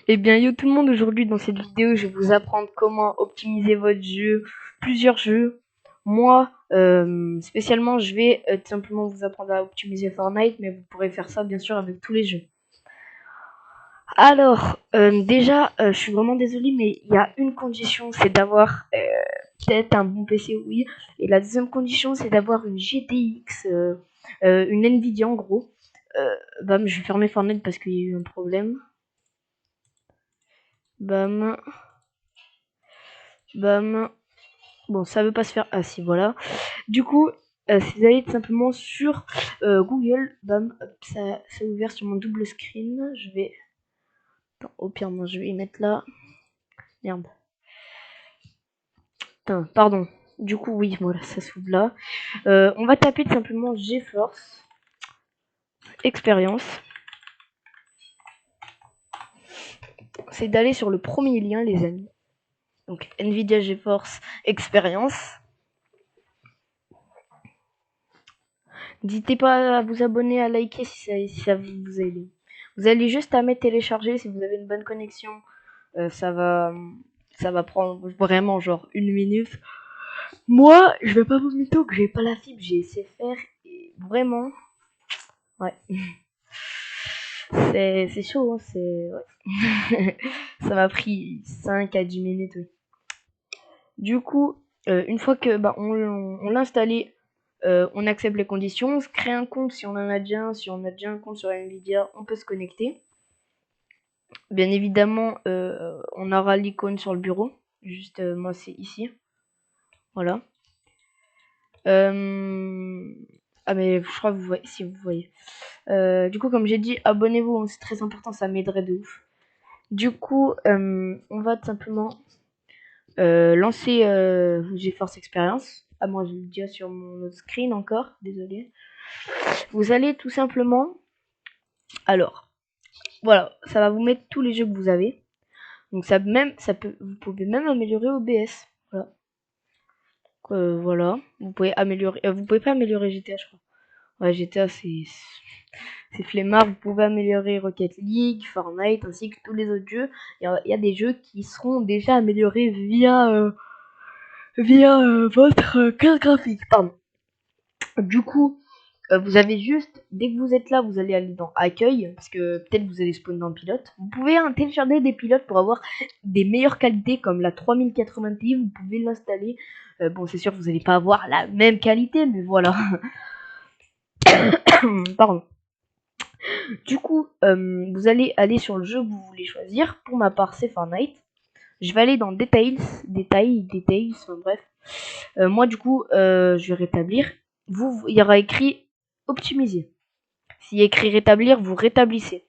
Eh bien yo tout le monde, aujourd'hui dans cette vidéo je vais vous apprendre comment optimiser votre jeu, plusieurs jeux. Moi spécialement je vais tout simplement vous apprendre à optimiser Fortnite, mais vous pourrez faire ça bien sûr avec tous les jeux. Alors déjà je suis vraiment désolée, mais il y a une condition, c'est d'avoir peut-être un bon PC, oui, et la deuxième condition c'est d'avoir une GTX, une Nvidia en gros. Bam, je vais fermer Fortnite parce qu'il y a eu un problème. Bam. Bam. Bon, ça veut pas se faire. Ah si, voilà. Du coup, si vous allez tout simplement sur Google, bam, hop, ça s'est ouvert sur mon double screen. Je vais. Attends, au pire, moi, je vais y mettre là. Merde. Putain, pardon. Du coup, oui, voilà, ça s'ouvre là. On va taper tout simplement GeForce Experience. C'est d'aller sur le premier lien, les amis. Donc, Nvidia GeForce Experience. N'hésitez pas à vous abonner, à liker si ça vous aide. Vous allez juste à mettre télécharger si vous avez une bonne connexion. Ça va prendre vraiment genre une minute. Moi, je vais pas vous mytho que j'ai pas la fibre, j'ai SFR et vraiment, ouais, c'est chaud, hein, ouais. Ça m'a pris 5 à 10 minutes, oui. Du coup, une fois que on l'a installé, on accepte les conditions, on se crée un compte si on en a déjà un, si on a déjà un compte sur Nvidia, on peut se connecter. Bien évidemment, on aura l'icône sur le bureau, juste moi c'est ici, voilà. Ah mais je crois que vous voyez, si vous voyez. Du coup, comme j'ai dit, abonnez-vous, hein, c'est très important, ça m'aiderait de ouf. Du coup, on va tout simplement lancer GeForce Experience. Ah, moi, je le dis sur mon autre screen encore, désolé. Vous allez tout simplement... Alors, voilà, ça va vous mettre tous les jeux que vous avez. Donc vous pouvez même améliorer OBS. Voilà. Voilà. Vous pouvez améliorer... vous pouvez pas améliorer GTA, je crois. Ouais, GTA, c'est flemmard. Vous pouvez améliorer Rocket League, Fortnite, ainsi que tous les autres jeux. Il y a des jeux qui seront déjà améliorés via votre carte graphique. Pardon. Du coup, vous avez juste, dès que vous êtes là, vous allez aller dans Accueil, parce que peut-être vous allez spawn dans Pilote. Vous pouvez télécharger des pilotes pour avoir des meilleures qualités, comme la 3080 Ti, vous pouvez l'installer. Bon, c'est sûr que vous n'allez pas avoir la même qualité, mais voilà. Pardon. Du coup, vous allez aller sur le jeu que vous voulez choisir. Pour ma part, c'est Fortnite. Je vais aller dans Details, enfin bref. Moi, du coup, je vais rétablir. Il y aura écrit optimiser. S'il y a écrit rétablir, vous rétablissez.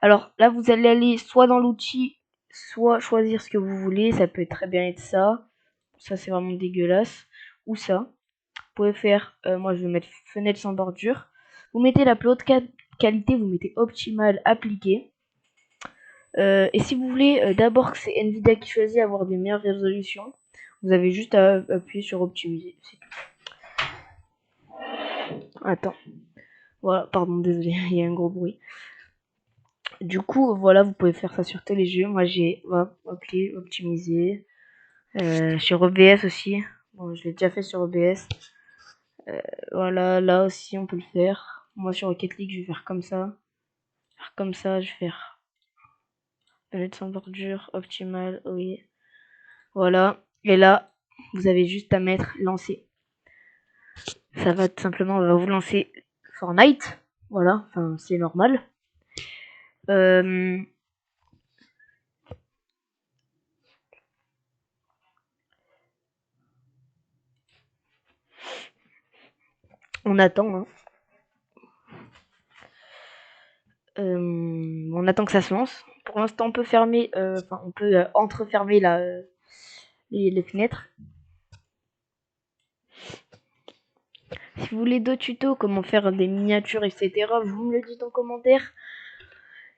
Alors là, vous allez aller soit dans l'outil, soit choisir ce que vous voulez. Ça peut très bien être ça. Ça, c'est vraiment dégueulasse. Ou ça. Vous pouvez faire, moi, je vais mettre fenêtre sans bordure. Vous mettez la plus haute qualité, vous mettez optimal, appliqué. Et si vous voulez d'abord que c'est Nvidia qui choisit avoir des meilleures résolutions, vous avez juste à appuyer sur optimiser. C'est tout. Attends. Voilà, pardon, désolé, il y a un gros bruit. Du coup, voilà, vous pouvez faire ça sur tous les jeux. Moi, j'ai appelé optimiser. Sur OBS aussi. Bon, je l'ai déjà fait sur OBS. Voilà, là aussi, on peut le faire. Moi, sur Rocket League, je vais faire comme ça. Comme ça, je vais faire fenêtre sans bordure, optimal, oui. Voilà. Et là, vous avez juste à mettre lancer. Ça va tout simplement, on va vous lancer Fortnite. Voilà, enfin, c'est normal. On attend, hein. On attend que ça se lance. Pour l'instant, on peut fermer, on peut entrefermer les fenêtres. Si vous voulez d'autres tutos, comment faire des miniatures, etc., vous me le dites en commentaire.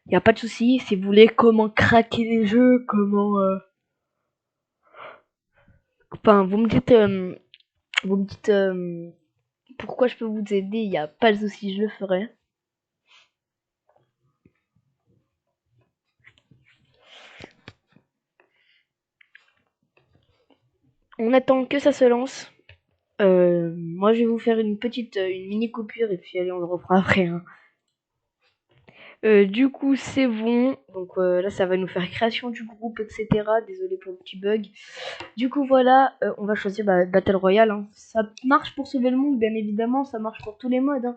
Y a pas de souci. Si vous voulez comment craquer les jeux, comment, enfin, vous me dites pourquoi je peux vous aider. Y a pas de souci, je le ferai. On attend que ça se lance. Moi, je vais vous faire une petite, une mini coupure et puis allez, on le reprend après. Hein. Du coup, c'est bon. Donc là, ça va nous faire création du groupe, etc. Désolé pour le petit bug. Du coup, voilà, on va choisir Battle Royale. Hein. Ça marche pour sauver le monde, bien évidemment. Ça marche pour tous les modes.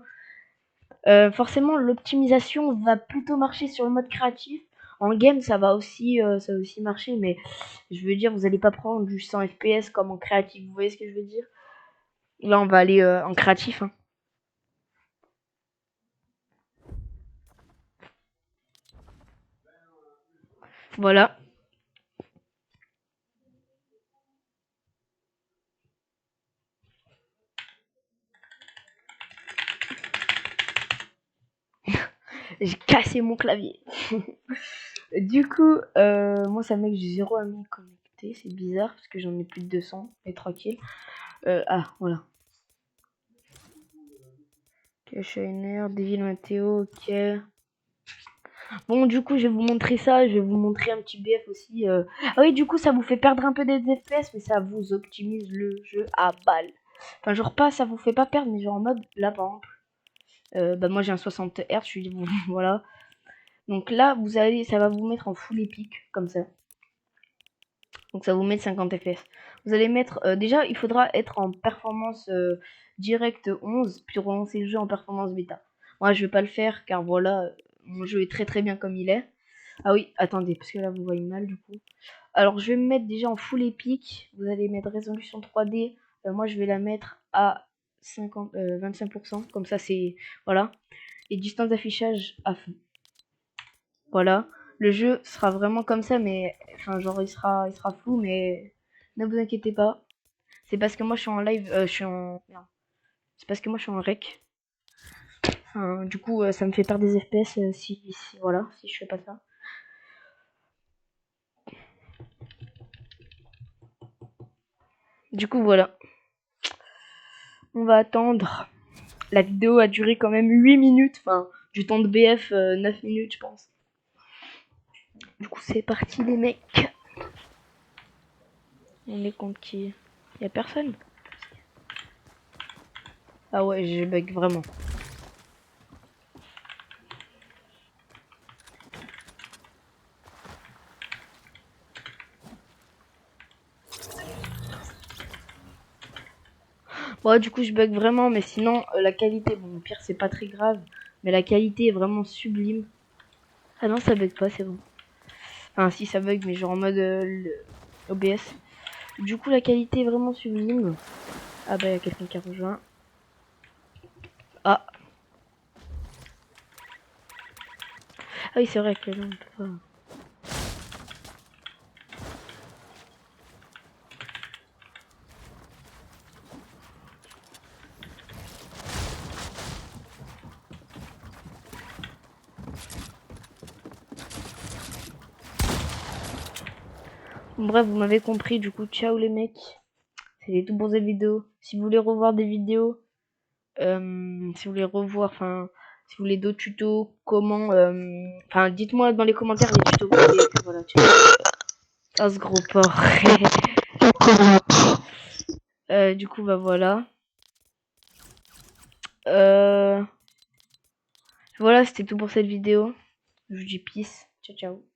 Hein. Forcément, l'optimisation va plutôt marcher sur le mode créatif. En game, ça va aussi marcher, mais je veux dire, vous allez pas prendre du 100 FPS comme en créatif. Vous voyez ce que je veux dire? Là, on va aller en créatif. Hein. Voilà. J'ai cassé mon clavier. Du coup, moi, ça met que j'ai 0 amis connectés. C'est bizarre parce que j'en ai plus de 200. Mais tranquille. Ah, voilà. Ok, Shiner, Devil Matteo, ok. Bon, du coup, je vais vous montrer ça. Je vais vous montrer un petit BF aussi. Ah oui, du coup, ça vous fait perdre un peu des FPS, mais ça vous optimise le jeu à balle. Enfin, genre pas, ça vous fait pas perdre, mais genre en mode, là, par exemple, bah moi j'ai un 60 Hz, je suis voilà. Donc là, ça va vous mettre en full épique, comme ça. Donc ça vous met 50 FPS. Vous allez mettre, déjà, il faudra être en performance direct 11, puis relancer le jeu en performance bêta. Moi, je vais pas le faire, car voilà, mon jeu est très très bien comme il est. Ah oui, attendez, parce que là, vous voyez mal, du coup. Alors, je vais me mettre déjà en full épique. Vous allez mettre résolution 3D. Moi, je vais la mettre à 25%. Comme ça, c'est... Voilà. Et distance d'affichage à fond. Voilà. Le jeu sera vraiment comme ça, mais... Enfin, genre, il sera flou, mais... Ne vous inquiétez pas. C'est parce que moi, je suis en live... je suis en... Non. C'est parce que moi, je suis en rec. Enfin, du coup, ça me fait perdre des FPS voilà, si je fais pas ça. Du coup, voilà. On va attendre. La vidéo a duré quand même 8 minutes, enfin, du temps de BF 9 minutes, je pense. Du coup, c'est parti, les mecs. On est contre qui? Y'a personne? Ah ouais, j'ai bug vraiment. Bon, du coup, je bug vraiment, mais sinon, la qualité, bon, au pire, c'est pas très grave, mais la qualité est vraiment sublime. Ah non, ça bug pas, c'est bon. Enfin, si, ça bug, mais genre en mode OBS. Du coup, la qualité est vraiment sublime. Ah bah, y'a quelqu'un qui a rejoint. Ah. Ah oui, c'est vrai que là, on peut pas... Bref, vous m'avez compris, du coup, ciao les mecs. C'était tout pour cette vidéo. Si vous voulez revoir des vidéos, si vous voulez revoir, enfin, si vous voulez d'autres tutos, comment, enfin, dites-moi dans les commentaires les tutos que vous voulez, que voilà, oh, ce gros porc. Du coup, bah voilà. Voilà, c'était tout pour cette vidéo. Je vous dis peace. Ciao, ciao.